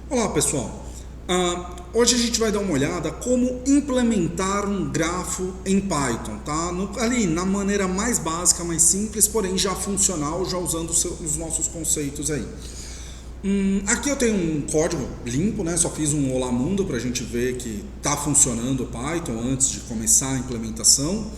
Olá pessoal, hoje a gente vai dar uma olhada como implementar um grafo em Python, tá? Ali na maneira mais básica, mais simples, porém já funcional, já usando os nossos conceitos aí. Aqui eu tenho um código limpo, né? Só fiz um Olá Mundo para a gente ver que está funcionando o Python antes de começar a implementação.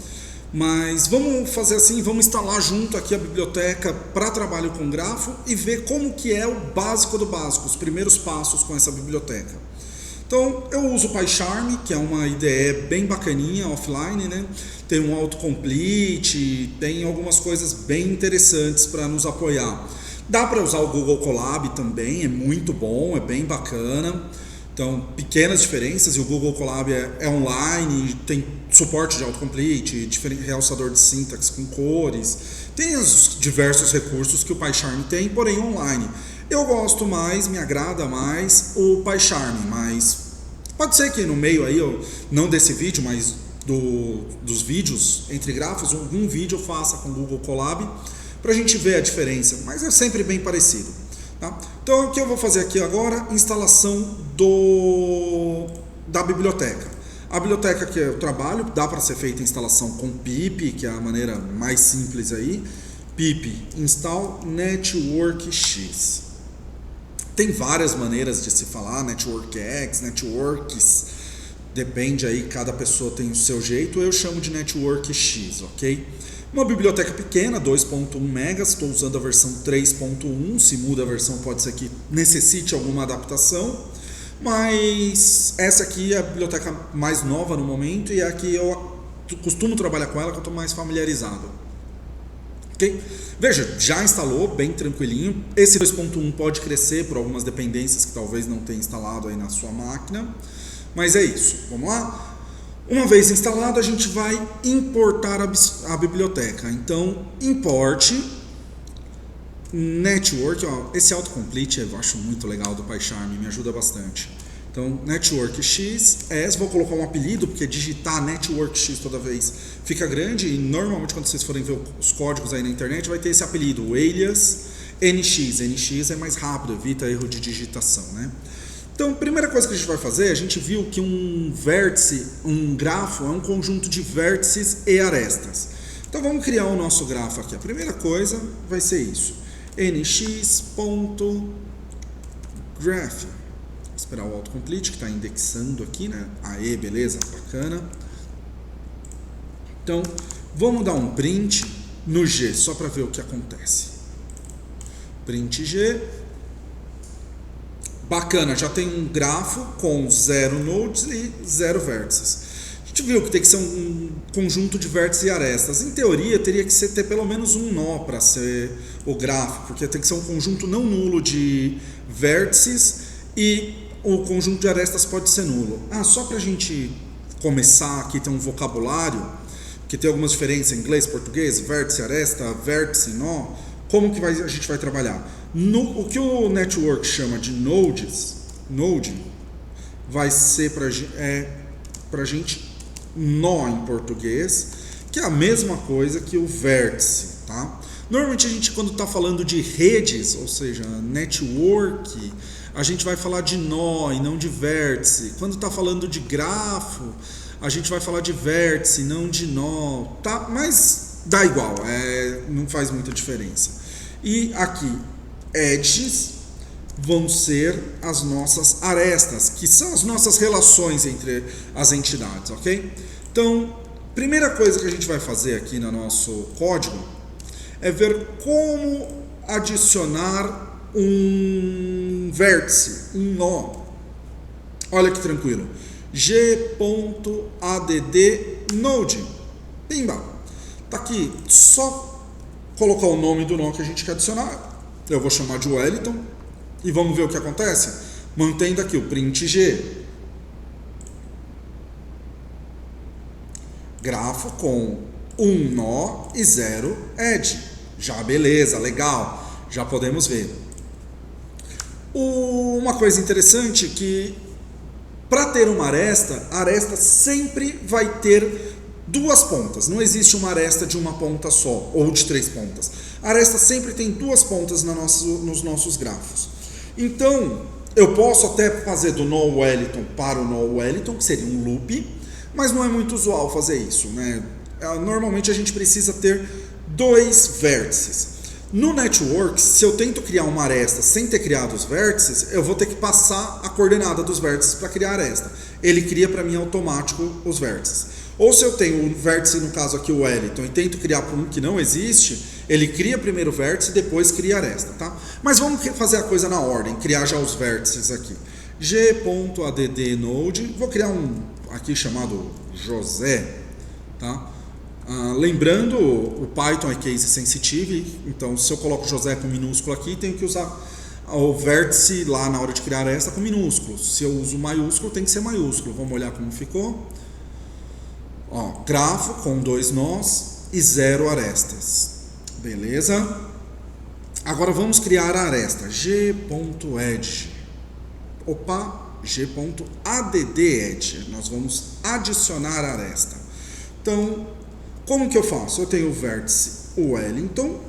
Mas vamos fazer assim, vamos instalar junto aqui a biblioteca para trabalho com grafo e ver como que é o básico do básico, os primeiros passos com essa biblioteca. Então eu uso o PyCharm, que é uma IDE bem bacaninha, offline, né? Tem um autocomplete, tem algumas coisas bem interessantes para nos apoiar. Dá para usar o Google Colab também, é muito bom, é bem bacana. Então, pequenas diferenças, e o Google Colab é online, tem suporte de autocomplete, realçador de sintaxe com cores, tem os diversos recursos que o PyCharm tem, porém online. Eu gosto mais, me agrada mais o PyCharm, mas pode ser que no meio aí, não desse vídeo, mas dos vídeos entre grafos, algum vídeo eu faça com o Google Colab, para a gente ver a diferença, mas é sempre bem parecido. Tá? Então o que eu vou fazer aqui agora? Instalação da biblioteca. A biblioteca que eu trabalho dá para ser feita a instalação com pip, que é a maneira mais simples aí. Pip install networkx. Tem várias maneiras de se falar, networkx, networks, depende aí, cada pessoa tem o seu jeito, eu chamo de networkx, ok? Uma biblioteca pequena, 2.1 megas, estou usando a versão 3.1, se muda a versão pode ser que necessite alguma adaptação, mas essa aqui é a biblioteca mais nova no momento e é a que eu costumo trabalhar com ela, que eu estou mais familiarizado. Okay? Veja, já instalou bem tranquilinho, esse 2.1 pode crescer por algumas dependências que talvez não tenha instalado aí na sua máquina, mas é isso, vamos lá? Uma vez instalado, a gente vai importar a biblioteca. Então, import network. Esse autocomplete eu acho muito legal do PyCharm, me ajuda bastante. Então, networkx, vou colocar um apelido, porque digitar networkx toda vez fica grande e normalmente quando vocês forem ver os códigos aí na internet vai ter esse apelido, o alias nx. nx é mais rápido, evita erro de digitação, né? Então, a primeira coisa que a gente vai fazer, a gente viu que um vértice, um grafo, é um conjunto de vértices e arestas. Então, vamos criar o nosso grafo aqui. A primeira coisa vai ser isso. nx.graph. Esperar o autocomplete, que está indexando aqui, né? Aê, beleza, bacana. Então, vamos dar um print no G, só para ver o que acontece. Print G. Bacana, já tem um grafo com 0 nodes e 0 vértices. A gente viu que tem que ser um conjunto de vértices e arestas. Em teoria, teria que ter pelo menos um nó para ser o grafo, porque tem que ser um conjunto não nulo de vértices e o conjunto de arestas pode ser nulo. Só para a gente começar aqui, tem um vocabulário, que tem algumas diferenças em inglês, português, vértice, aresta, vértice, nó. Como que a gente vai trabalhar? O que o network chama de node, vai ser para a gente nó em português, que é a mesma coisa que o vértice, tá? Normalmente a gente, quando está falando de redes, ou seja, network, a gente vai falar de nó e não de vértice. Quando está falando de grafo, a gente vai falar de vértice, não de nó, tá? Mas dá igual, não faz muita diferença. E aqui, edges vão ser as nossas arestas, que são as nossas relações entre as entidades, ok? Então, primeira coisa que a gente vai fazer aqui no nosso código é ver como adicionar um vértice, um nó. Olha que tranquilo. g.add_node. Pimba! Tá aqui, só colocar o nome do nó que a gente quer adicionar. Eu vou chamar de Wellington e vamos ver o que acontece. Mantendo aqui o print G. Grafo com um nó e 0 edge. Já beleza, legal. Já podemos ver. Uma coisa interessante que para ter uma aresta, a aresta sempre vai ter duas pontas, não existe uma aresta de uma ponta só, ou de 3 pontas. A aresta sempre tem duas pontas nos nossos grafos. Então, Eu posso até fazer do no Wellington para o no Wellington, que seria um loop, mas não é muito usual fazer isso, né? Normalmente a gente precisa ter dois vértices. No Networks, se eu tento criar uma aresta sem ter criado os vértices, eu vou ter que passar a coordenada dos vértices para criar a aresta. Ele cria para mim automático os vértices. Ou se eu tenho o vértice, no caso aqui o Wellington, e tento criar para um que não existe, ele cria primeiro o vértice e depois cria a aresta, tá? Mas vamos fazer a coisa na ordem, criar já os vértices aqui. g.addNode, vou criar um aqui chamado José, tá? Lembrando, o Python é case sensitive, então se eu coloco José com minúsculo aqui, tenho que usar o vértice lá na hora de criar esta com minúsculo. Se eu uso maiúsculo, tem que ser maiúsculo. Vamos olhar como ficou. Ó, grafo com 2 nós e 0 arestas. Beleza? Agora vamos criar a aresta. g.add. g.addEdge. Nós vamos adicionar a aresta. Então, como que eu faço? Eu tenho o vértice Wellington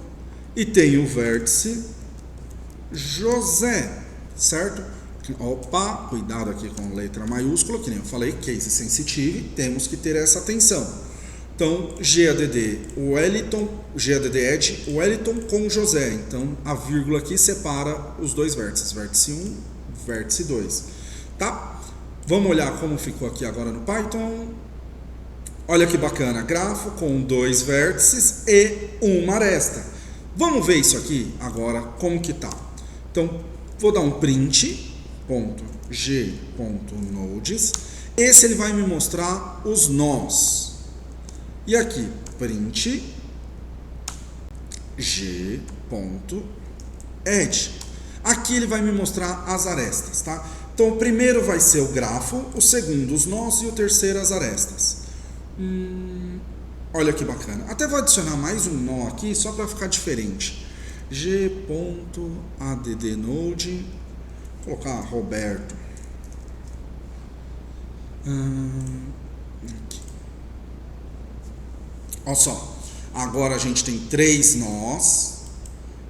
e tenho o vértice José, certo? Opa, cuidado aqui com letra maiúscula, que nem eu falei, case sensitive, temos que ter essa atenção. Então, GADD Wellington, GADDEdge Wellington com José. Então, a vírgula aqui separa os dois vértices, vértice 1, vértice 2, tá? Vamos olhar como ficou aqui agora no Python. Olha que bacana, grafo com 2 vértices e uma aresta. Vamos ver isso aqui agora, como que tá. Então, vou dar um print, .g.nodes. Esse ele vai me mostrar os nós. E aqui, print g.add. Aqui ele vai me mostrar as arestas, tá? Então, o primeiro vai ser o grafo, o segundo os nós e o terceiro as arestas. Olha que bacana. Até vou adicionar mais um nó aqui só para ficar diferente. g.addNode. Vou colocar Roberto. Aqui. Olha só. Agora a gente tem 3 nós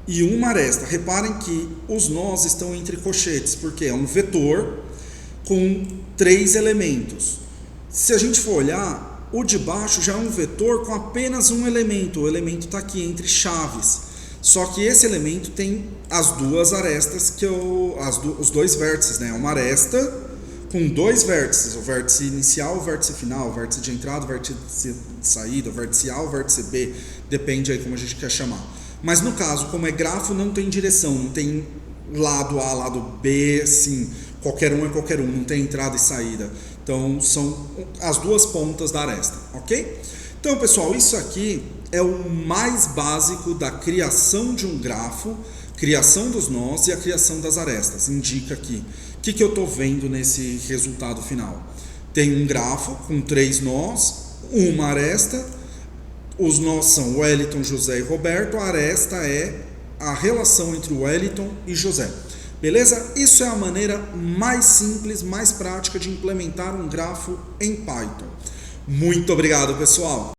e uma aresta. Reparem que os nós estão entre colchetes, porque é um vetor com 3 elementos. Se a gente for olhar, o de baixo já é um vetor com apenas um elemento. O elemento está aqui entre chaves. Só que esse elemento tem as duas arestas, os dois vértices, né? Uma aresta com 2 vértices. O vértice inicial, o vértice final, o vértice de entrada, o vértice de saída, o vértice A, o vértice B. Depende aí como a gente quer chamar. Mas no caso, como é grafo, não tem direção. Não tem lado A, lado B, assim. Qualquer um é qualquer um. Não tem entrada e saída. Então, são as duas pontas da aresta, ok? Então, pessoal, isso aqui é o mais básico da criação de um grafo, criação dos nós e a criação das arestas. Indica aqui. O que eu estou vendo nesse resultado final? Tem um grafo com 3 nós, uma aresta. Os nós são Wellington, José e Roberto. A aresta é a relação entre Wellington e José. Beleza? Isso é a maneira mais simples, mais prática de implementar um grafo em Python. Muito obrigado, pessoal!